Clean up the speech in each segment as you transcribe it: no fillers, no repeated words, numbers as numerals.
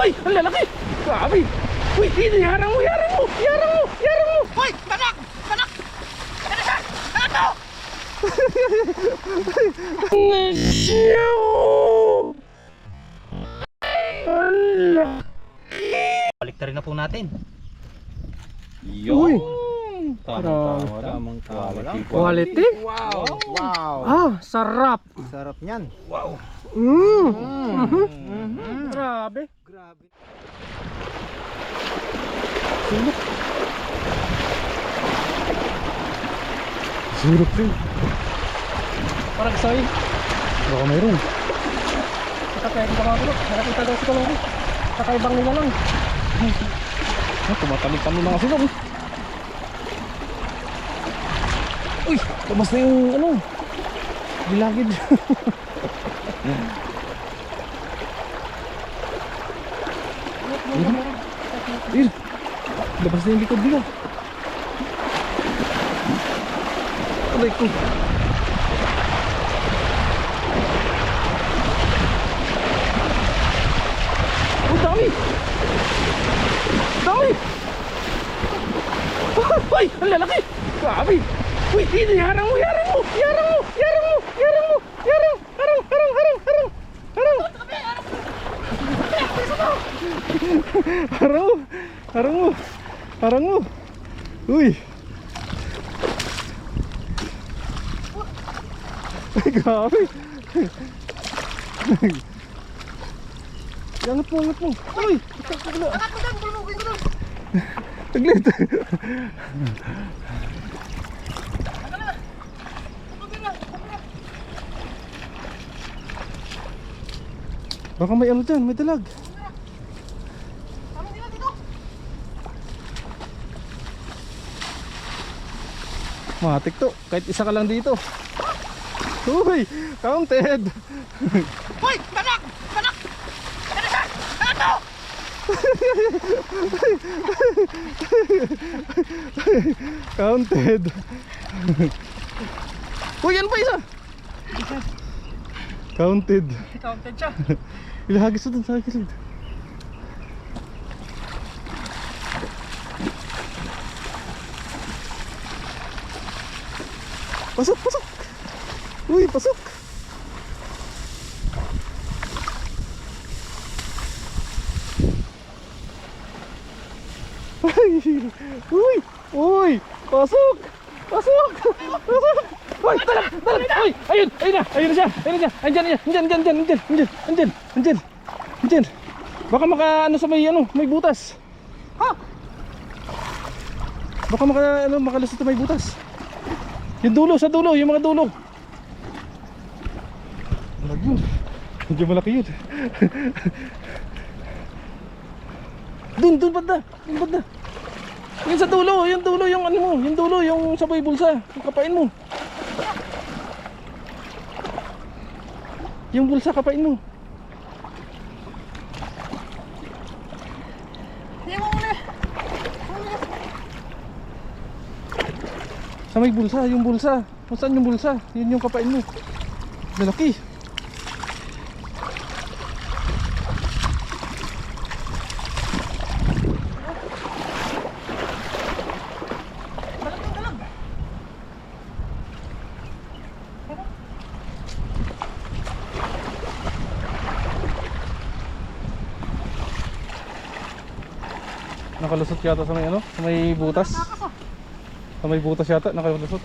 Uy! Ang lalaki! Grabe! Uy! Dito! Yarang mo! Yarang mo! Yarang mo! Yarang mo! Hoy! Banak! Banak! Ano siya? Ano to? Baliktarin na po natin. Uy! Tamang quality. Quality? Wow! Wow! Ah! Sarap! Sarap niyan. Wow! Grabe! Grabe. Surap rin. Parang soy. Baka mayroon. Nakakaya ko mga bulok. Nakakita daw si Kalori. Kakaibang nila lang. Tumatalig-talo na kasi doon. Uy! Labas na yung ano. Gilagid. Ir! Labas na yung likod nila. Aray ko. Oh, dami! Dami! Ay! Ang lalaki! Grabe! Uy! Dito! Yarang mo! Yarang mo! Yarang mo! Yarang mo! Yarang mo! Yarang! Harang! Harang! Harang! Harang! Harang! Harang mo! Harang mo! Harang mo! Uy! Ay, grabe! Angat mo, angat mo! Uy! Tagla! Angat mo dyan! Bulmugin ko dun! Taglit! Baka may ano dyan, may dalag. Tama nila dito! Matik to, kahit isa ka lang dito. Uy! Counted! Hoy! Banak! Banak! Ano siya? Ano to? Counted! Uy! Yan pa isa! Counted! Counted siya. Ilahagis na dun sa kilid. Pasok! Pasok! Uy! Pasok! Ay! Uy! Uy! Pasok! Pasok! Pasok! Uy! Dalag! Dalag! Uy! Ayun! Ayun na! Ayun na siya! Ayun na siya! Andyan! Andyan! Andyan! Andyan! Andyan! Andyan! Andyan! Andyan! Andyan! Baka maka ano sa may ano, may butas. Ha? Baka maka ano, makalusot sa may butas. Yung dulo, sa dulo, yung mga dulo. Malaki yun. Medyo malaki yun. Dun banda. Dun banda. Yung sa dulo, yung dulo, yung ano mo, yung dulo, yung sabay bulsa. Yung kapain mo. Yung bulsa, kapain mo. Hindi mo muna. Sa may bulsa, yung bulsa. Kung saan yung bulsa, yun yung kapain mo. Malaki. Nakalusot yata sa may ano, sa may butas. Sa may butas yata, nakalusot.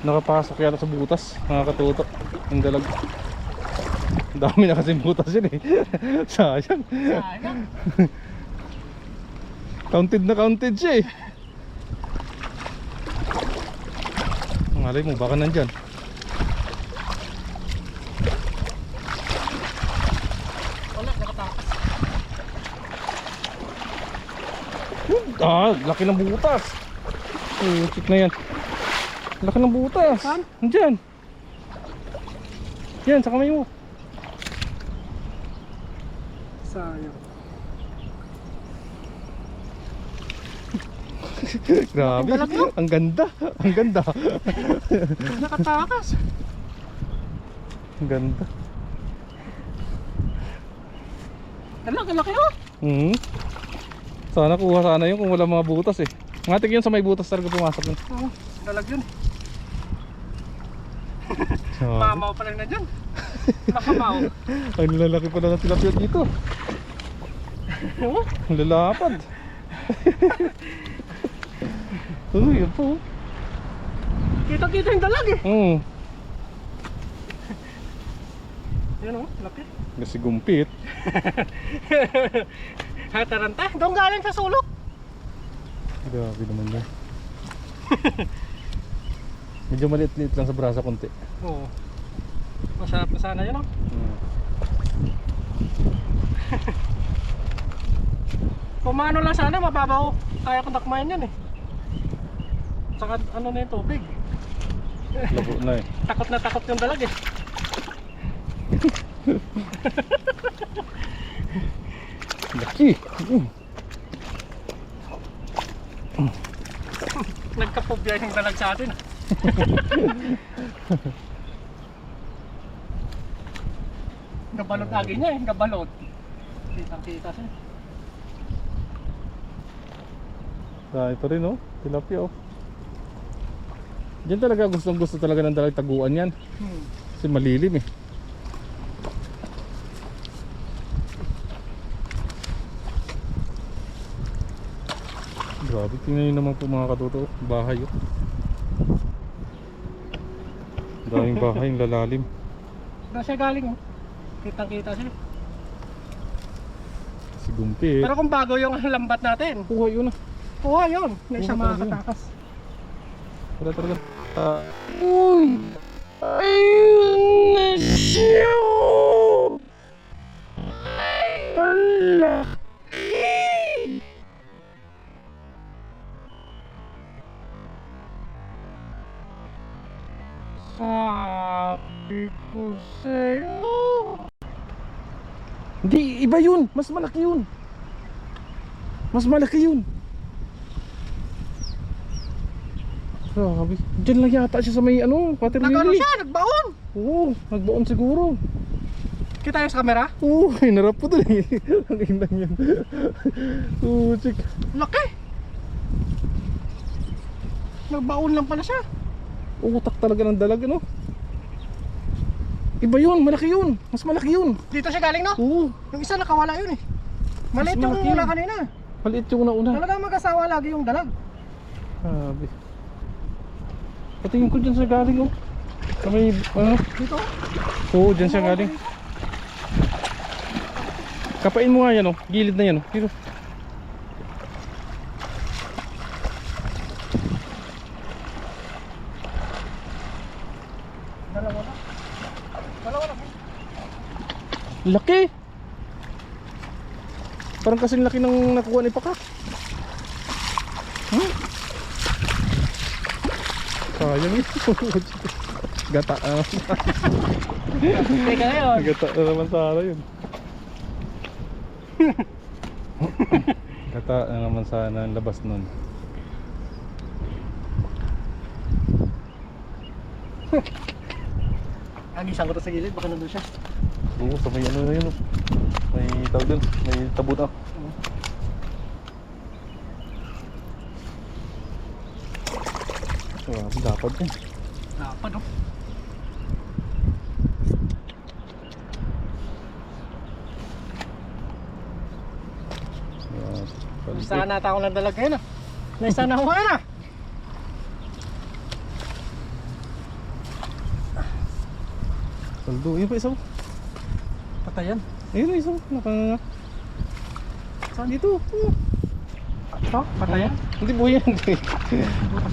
Nakapasok yata sa butas, nakakatuto. Ang dalag. Ang dami na kasi butas yun eh. Sayang. Sayang. Counted na counted siya eh. Malay mo, baka nandyan. Wala, nakatakas. Ah, laki ng butas. Check na yan. Laki ng butas. Saan? Nandyan. Yan, sa kamay mo. Sayang. Grabe. Dalag mo. Ang ganda. Ang ganda. Nakatakas. Ang ganda. Laki oh. Sana kuha sana yun kung wala mga butas eh. Matik yun sa may butas talaga pumasok yun. Oo, dalag yun. Grabe. Mamaw pa lang na dyan. Nakamaw. Ang lalaki pala ng tilapia dito. Oo. Ang lalapad. Uy, yun po. Kita-kita yung dalag eh. Yan oh, laki. Kasi gumpit. Taranta. Doon galing sa sulok. Grabe naman yan. Medyo maliit-liit lang sa brasa konti. Oo. Masarap na sana yun oh. Pumano lang sana, mababaw. Kaya kong dakmayan yan eh. Saka ano na yung tubig. Labo na eh. Takot na takot yung dalag eh. Laki. Nagkapobya yung dalag sa atin. Gabalot agi niya eh, gabalot. Kitang-kita siya. Dahil pa rin oh. Tilapia oh. Diyan talaga gustong gusto talaga ng dalag taguan yan. Kasi malilim eh. Grabe, tingnan nyo naman po mga katuto. Bahay oh. Daming bahay, yung lalalim. Doon siya galing oh. Kitang-kita siya. Si Gumpit. Pero kung bago yung lambat natin, Kuha yun ah. kuha yun. Na Kuha siya talaga yun. makakatakas. Wala talaga. Uy! Ayun na siya! Ala! Sabi ko sa'yo. Hindi, iba yun. Mas malaki yun. Mas malaki yun. Grabe. Diyan lang yata siya sa may ano, water Nagano lily. siya, nagbaon. Oo, nagbaon siguro. Kita yung sa camera? Oo, hinarap po dun eh. Ang inang yan. Oo, check. Laki. Nagbaon lang pala siya. Utak talaga ng dalag, ano? Iba yun, malaki yun. Mas malaki yun. Dito siya galing no? Oo, Yung isa nakawala yun eh. Maliit Mas yung malaki una yun. kanina. maliit yung una-una. Talaga mag-asawa lagi yung dalag. Grabe. Patingin ko dyan sa galing, oh. Sa may, ano? Dito. Oo, dyan siya galing. Kapain mo nga yan, oh. Gilid na yan, oh. Dito. Dalawa na. Dalawa na. Laki! Parang kasing laki ng nakuha ni Pakak. Sayang yun. Gata Teka na yun. Gata na naman sana yun. Gata na naman sana ang labas nun. Agisan ko to sa gilid, baka nandun siya. Oo, sa may ano na yun, oh. May tawag dun, may tabut ah. Dapat eh. Dapat oh. Saan nata ako ng dalag ngayon ah. Naisa na ako ngayon ah. Paldo, yun pa isa. Patayan. Ayun isa. Saan? Dito. Ito? Patayan? Hindi buhay yan.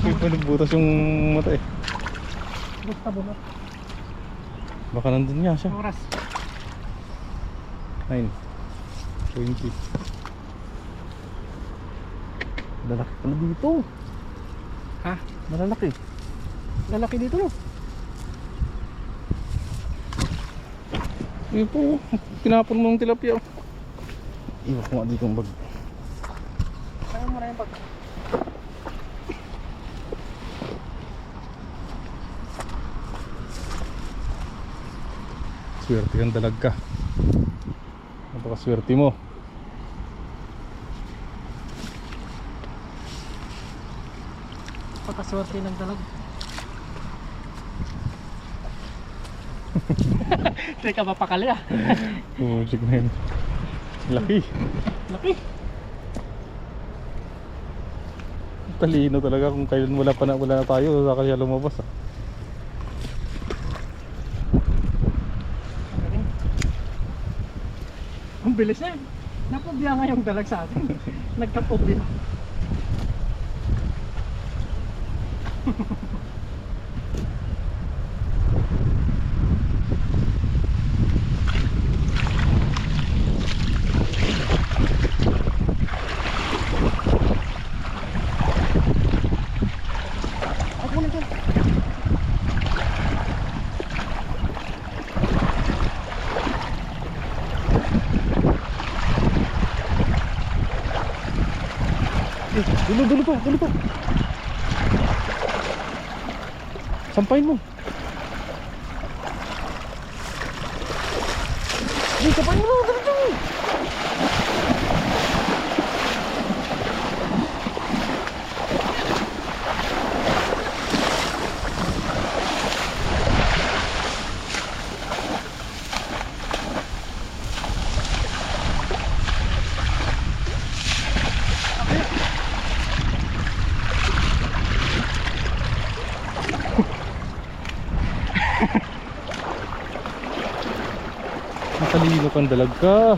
May panagbutas yung mata eh. Basta mo na. Baka nandun nga siya. Oras. 9:20. Lalaki pala dito. Ha? Malalaki. Lalaki dito no? Yun po. Tinapon mo ng tilapia. Iwan ko nga dito ang bag. Kaya mo na yung bag. Swerte kang dalag ka. Napakaswerte mo. Pagkaswerte ng dalag. Hindi ka mapakali ah. Pumujik na yun. Laki. Laki. Talino talaga kung kailan wala na tayo. Saka siya lumabas ah. Galing. Ang bilis na yun. Napubya nga yung dalag sa atin. Nagkapubya. Ako na dyan. Dulo pa. Sampain mo. Di, sampain mo. Diretso. Matalino kang dalag ka.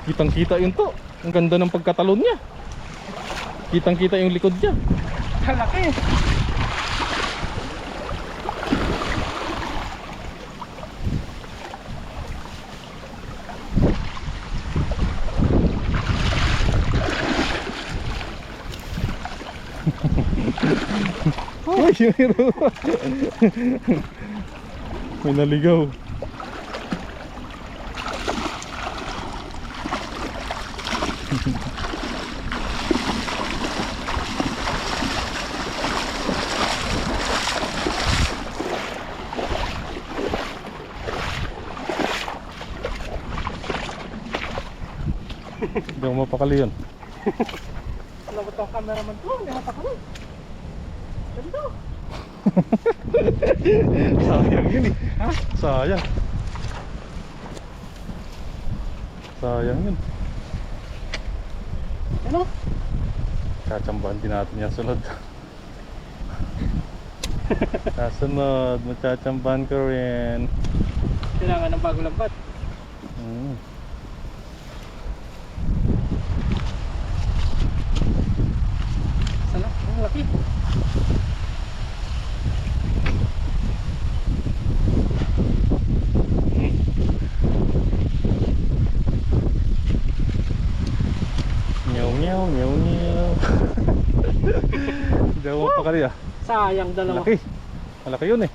Kitang kita yun to. Ang ganda ng pagkatalon niya. Kitang kita yung likod niya. Laki. Uy, mayroon. May naligaw. Hindi ako mapakali yun. Alam mo itong cameraman ko, hindi mapakali. Ganito. Sayang yun eh. Ha? Sayang. Sayang yun. Ano? Kacambahan din natin yan sunod. Kasunod, magchachambahan ko rin. Kailangan ng bago lambat. Sana, ang laki. Nyaw. Hindi ako mapakali ah. Sayang dalawa. Malaki. Malaki yun eh.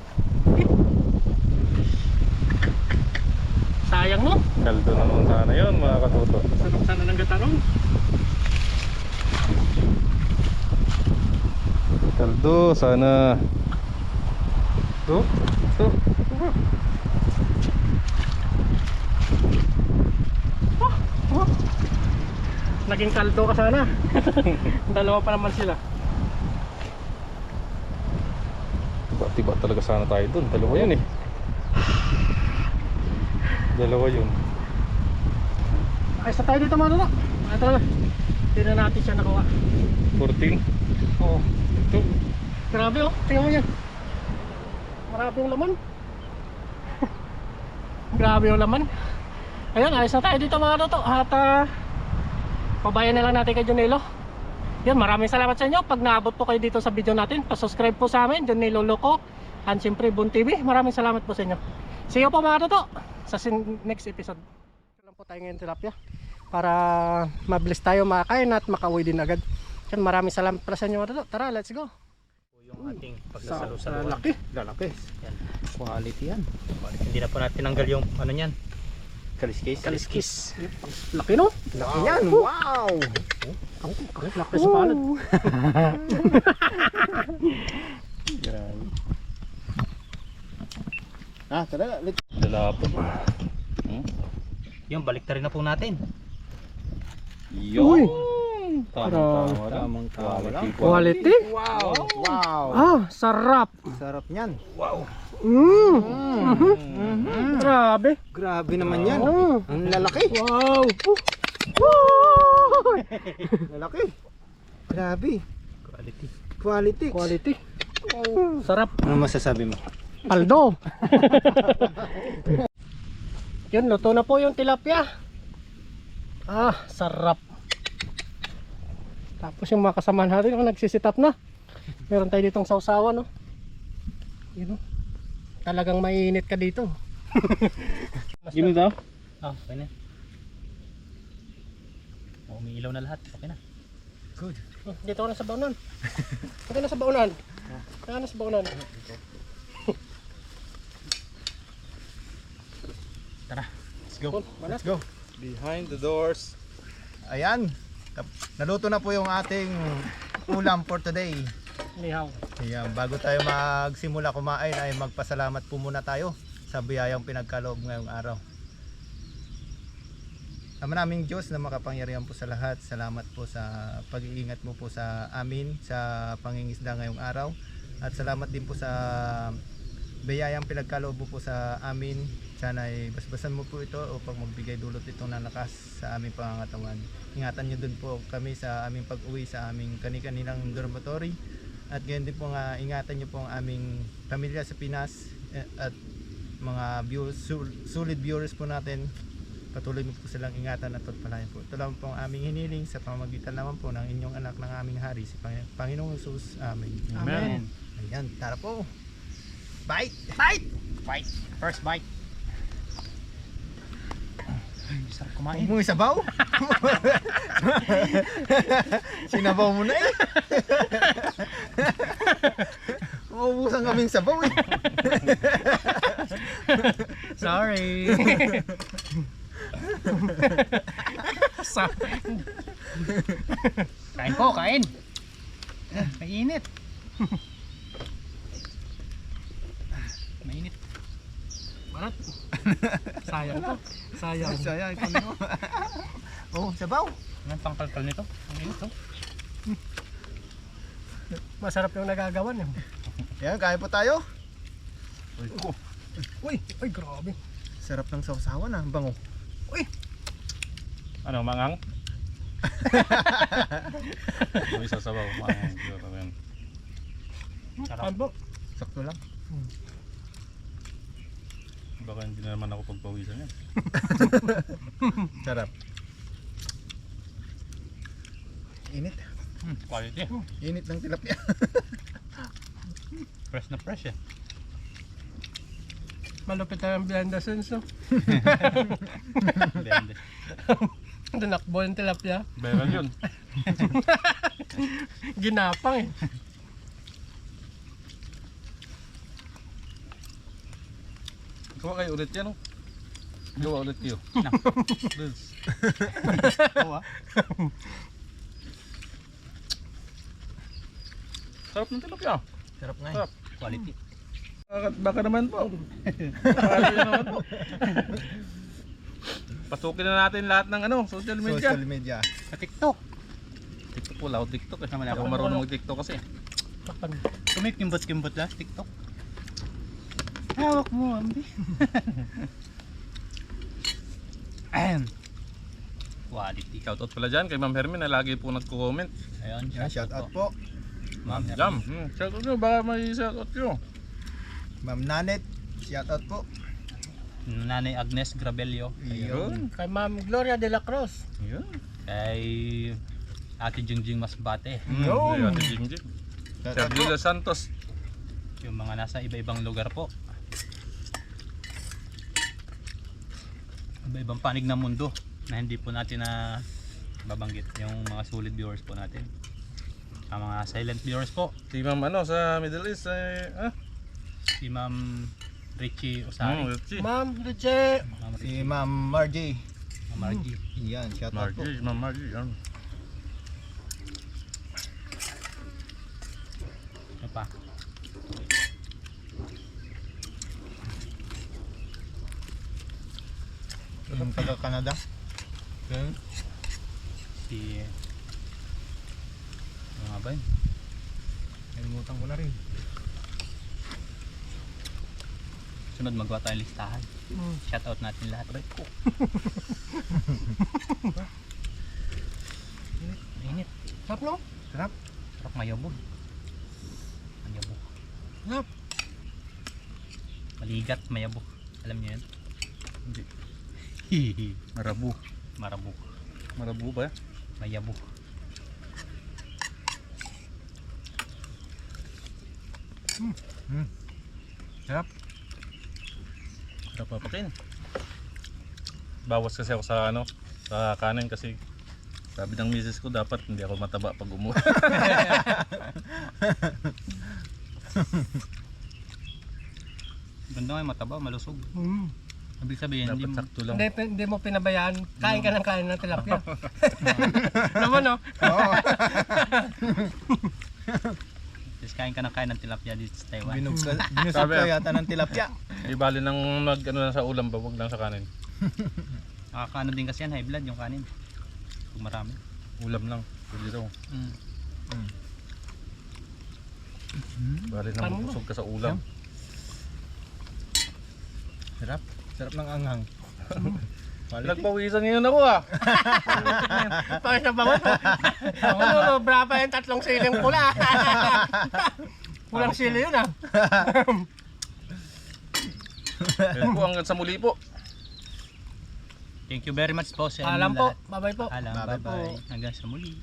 Sayang no? Kaldo naman sana yun mga katuto. Sarap sana ng gatarong. Kaldo sana. Tuh. Naging kaldo ka sana. Dalawa pa naman sila. Tiba talaga sana tayo dun. Dalawa yun eh. Dalawa yun. Ayos na tayo dito mga lala. Ito na. Hindi na natin siya nakuha. 14. Oo. Ito. Grabe oh. Tingnan mo yan. Marami yung laman. Grabe yung laman. Ayun, ayos na tayo dito mga toto. At pabayan na lang natin kay Jonelo. Yun, maraming salamat sa inyo. Pag naabot po kayo dito sa video natin, pasubscribe po sa amin, Jonelo Loco. And siyempre, Boon TV. Maraming salamat po sa inyo. See you po mga toto sa next episode. Ito lang po tayo ngayon tilapia. Para mabilis tayo makakain at makauwi din agad. Yan, maraming salamat para sa inyo mga toto. Tara, let's go. Yung ating Sa pagsasalu-saluan. laki. Lalaki. Yan. Quality yan. Hindi na po natin tanggal yung ano niyan. Kaliskis. Kaliskis. Laki no? Laki yan. Wow. Laki sa palad. Grabe. Ah, tara. Lalapot. Yung balik na rin na po natin. Yun. Tamang quality. Quality? Wow. Wow. Ah, sarap. Sarap niyan. Grabe. Grabe naman yan. Oh. Ang lalaki. Wow. Lalaki. Grabe. Quality. Quality. Quality. Sarap. Ano masasabi mo? Paldo. Yun, luto na po yung tilapia. Ah, sarap. Tapos yung mga kasamahan natin, nagsisit up na. Meron tayo ditong sausawan, no? Yun, no? Talagang mainit ka dito. Gini daw? Ah, okay na. Umiilaw na lahat. Okay na. Good. Dito ka na sa baunan. Okay na sa baunan. Kaya na sa baunan. Tara. Let's go. Let's go. Behind the doors. Ayan. Naluto na po yung ating ulam for today. Lihaw. Ayan, bago tayo magsimula kumain ay magpasalamat po muna tayo sa biyayang pinagkaloob ngayong araw. Ama naming Diyos na makapangyarihan po sa lahat, salamat po sa pag-iingat mo po sa amin sa pangingisda ngayong araw. At salamat din po sa biyayang pinagkaloob mo po sa amin. Sana ay basbasan mo po ito upang magbigay dulot itong nalakas sa aming pangangatawan. Ingatan nyo dun po kami sa aming pag-uwi sa aming kani-kanilang dormitory. At gayon din po nga ingatan nyo po ang aming pamilya sa Pinas at mga solid viewers po natin. Patuloy mo po silang ingatan at pagpalain po. Ito lang po ang aming hiniling sa pamamagitan naman po ng inyong anak ng aming hari, si Panginoong Jesus. Amen. Amen. Ayan, tara po. Bite! Bite! Bite! First bite. Sarap kumain. Huwag mo isabaw? Sinabaw mo na eh. Maubusan kaming sabaw eh. Sorry. Kain po, kain. Mainit. Mainit. Barat. Sayang to. Sayang. Sayang, ikaw oh, sabaw. Anong pangkalkal nito? Ang init to. Masarap yung nagagawan yun. Yan, kain po tayo. Uy, ay grabe. Sarap ng sausawan ah, ang bango. Ano, mangang? May sasabaw. Mangang. Sarap. Ano? Sakto lang. Baka hindi na naman ako pagpawisan yan. Sarap. Init. Quality. Init ng tilapia. Fresh na fresh eh. Malupit na yung blender sense, no? Hindi. Dinakbo yung tilapia. Meron yun. Ginapang eh. Gawa kayo ulit yan, oh. Gawa ulit kayo. Liz. Oo, ah. Sarap ng tilapia. Sarap nga eh. Sarap. Quality. Baka naman po. Baka naman po. Pasukin na natin lahat ng ano, social media. Social media. Sa TikTok. TikTok po, lahat TikTok eh. Naman Ako ako. marunong mag-TikTok kasi. Kumikimbot-kimbot lang sa TikTok. Hawak mo, ambi. Quality. Shoutout pala dyan kay Ma'am Hermin na lagi po nagko-comment. Ayun, Yan, shout out po. Ma'am Jam. Shoutout nyo, baka may shoutout nyo. Ma'am Nanet, shout out po. Nanay Agnes Grabelio. Yun. Kay Ma'am Gloria de la Cruz. Yun. Kay Ate Jungjing Masbate. Yun. Ate Jingjing. Shout out Sir po. Lila Santos. Yung mga nasa iba-ibang lugar po. Iba-ibang panig ng mundo na hindi po natin na babanggit. Yung mga solid viewers po natin. Ang mga silent viewers po. Si Ma'am ano sa Middle East Si Ma'am Richie Osari. Richie. Ma'am Luce. Ma'am Si Richie. Ma'am Margie. Ma'am Margie. Yan, shout out po. Margie, Ma'am Margie. Yan. Ano pa? Yung taga Canada. Yun. Si... Ano nga ba yun? Nalimutan ko na rin. Sunod magawa tayong listahan. Shoutout natin lahat. Init. Sarap no? Sarap. Sarap mayabog. Mayabog. Sarap. Maligat mayabog. Alam niyo yun? Hindi. Hihi. Marabu. Marabog. Marabu ba? Mayabog. Sarap. Sarap papakin. Bawas kasi ako sa ano, sa kanin kasi sabi ng misis ko dapat hindi ako mataba pag umuwi. Ganda nga yung mataba, malusog. Mm. Ibig sabihin, hindi Dapat mo... sakto lang. Hindi mo pinabayaan. Kain ka ng tilapia. Naman no? Oo. Just kain ka ng tilapia dito sa Taiwan. Binusog Sabi ka ah. yata ng tilapia. Di bali nang mag ano lang sa ulam ba, wag lang sa kanin. Nakakaano din kasi yan, high blood yung kanin. Kung marami. Ulam lang. Pwede daw. Bali nang Ano? mabusog ka sa ulam. Sarap. Sarap ng anghang. Quality. Nagpawisan ngayon ako ah. Pagkas na bangon. Ano, brapa yung 3 siling pula. Pulang sili yun ah. Yan po hanggang sa muli po. Thank you very much po sa inyo Alam po. lahat. Bye-bye po. Alam, Bye-bye bye-bye. Hanggang sa muli.